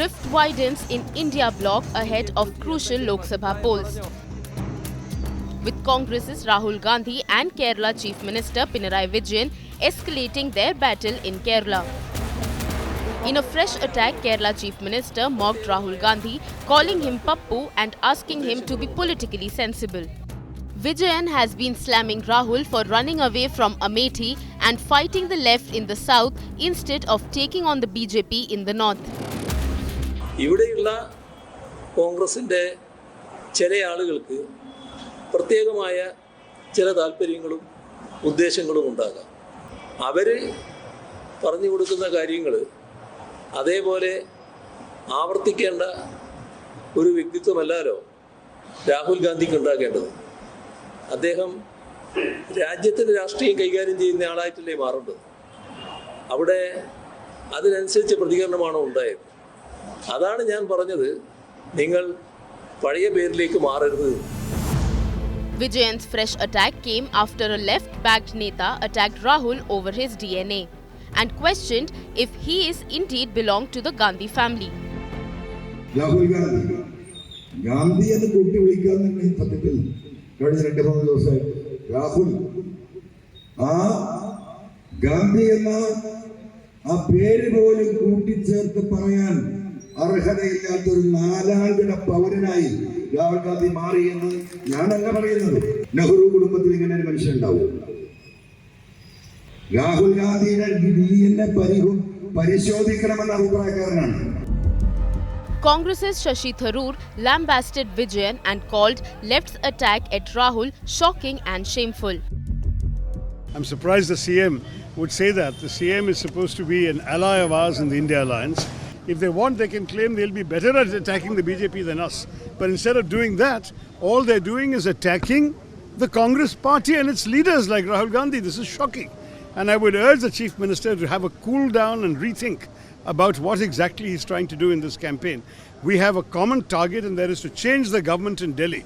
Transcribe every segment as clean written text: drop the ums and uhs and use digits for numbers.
rift widens in India bloc ahead of crucial Lok Sabha polls. With Congress's Rahul Gandhi and Kerala Chief Minister Pinarayi Vijayan escalating their battle in Kerala. In a fresh attack, Kerala Chief Minister mocked Rahul Gandhi, calling him Pappu and asking him to be politically sensible. Vijayan has been slamming Rahul for running away from Amethi and fighting the left in the south instead of taking on the BJP in the north. ഇവിടെയുള്ള കോൺഗ്രസിന്റെ ചില ആളുകൾക്ക് പ്രത്യേകമായ ചില താല്പര്യങ്ങളും ഉദ്ദേശങ്ങളും ഉണ്ടാകാം. അവർ പറഞ്ഞു കൊടുക്കുന്ന കാര്യങ്ങൾ അതേപോലെ ആവർത്തിക്കേണ്ട ഒരു വ്യക്തിത്വമല്ലല്ലോ രാഹുൽ ഗാന്ധിക്ക് ഉണ്ടാകേണ്ടത്. അദ്ദേഹം രാജ്യത്തിൻ്റെ രാഷ്ട്രീയം കൈകാര്യം ചെയ്യുന്ന ആളായിട്ടല്ലേ മാറേണ്ടത്. അവിടെ അതിനനുസരിച്ച് പ്രതികരണമാണോ ഉണ്ടായത്? അതാണ് ഞാൻ പറഞ്ഞത്, നിങ്ങൾ പഴയ പേരിലേക്ക് മാറരുത്. Vijayan's fresh attack came after a left-backed Neta attacked Rahul over his DNA and questioned if he is indeed belong to the Gandhi family. Rahul Gandhi എന്ന് കൂട്ടി വിളിക്കാൻ സത്യത്തിൽ കഴിഞ്ഞ 2-3 ദിവസമായി രാഹുൽ ആ ഗാന്ധി എന്ന ആ പേര് പോലും കൂട്ടിച്ചേർത്ത് പറയാൻ അർഹതയില്ലാത്തൊരു നാലാംകിട പൗരനായി രാഹുൽ ഗാന്ധി മാറി എന്ന് ഞാനല്ല പറയുന്നത്. നെഹ്റു കുടുംബത്തിൽ ഇങ്ങനെ ഒരു മനുഷ്യൻ ഉണ്ടാവും. രാഹുൽ ഗാന്ധിയുടെ DNA പരിശോധിക്കണമെന്ന അഭിപ്രായക്കാരനാണ്. Congress's Shashi Tharoor lambasted Vijayan and called left's attack at Rahul shocking and shameful. I'm surprised the CM would say that. The CM is supposed to be an ally of ours in the India alliance. If they want, they can claim they'll be better at attacking the BJP than us. But instead of doing that, all they're doing is attacking the Congress party and its leaders like Rahul Gandhi. This is shocking. And I would urge the Chief Minister to have a cool down and rethink about what exactly he's trying to do in this campaign. We have a common target, and that is to change the government in Delhi.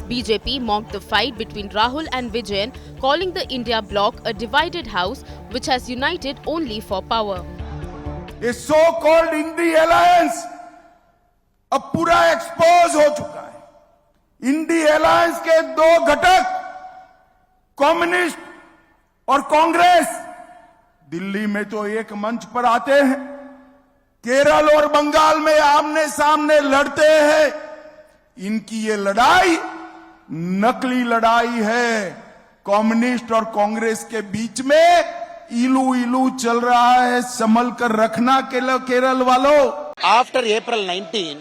BJP mocked the fight between Rahul and Vijayan, calling the India bloc a divided house which has united only for power. ये so called INDI alliance अब पूरा expose हो चुका है. INDI alliance के 2 घटक communist और कांग्रेस दिल्ली में तो एक मंच पर आते हैं, केरल और बंगाल में आमने सामने लड़ते हैं. इनकी ये लड़ाई नकली लड़ाई है. कम्युनिस्ट और कांग्रेस के बीच में इलू इलू चल रहा है. संभल कर रखना केरल वालों. After April 19,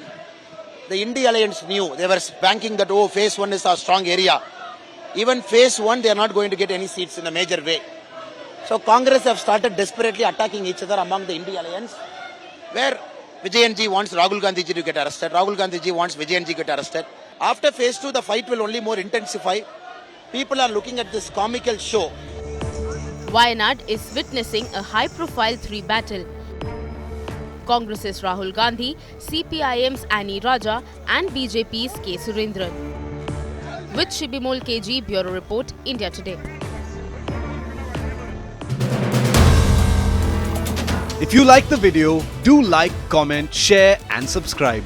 the India Alliance knew they were banking that phase 1 is our strong area. Even phase 1, they are not going to get any seats in a major way. So Congress have started desperately attacking each other among the India Alliance, where Vijayan ji wants Rahul Gandhi ji to get arrested, Rahul Gandhi ji wants Vijayan ji to get arrested. After phase 2, the fight will only more intensify. People are looking at this comical show. Wayanad is witnessing a high-profile 3 battle. Congress's Rahul Gandhi, CPIM's Annie Raja and BJP's K. Surendran. With Shibimol KG, Bureau Report, India Today. If you like the video, do like, comment, share and subscribe.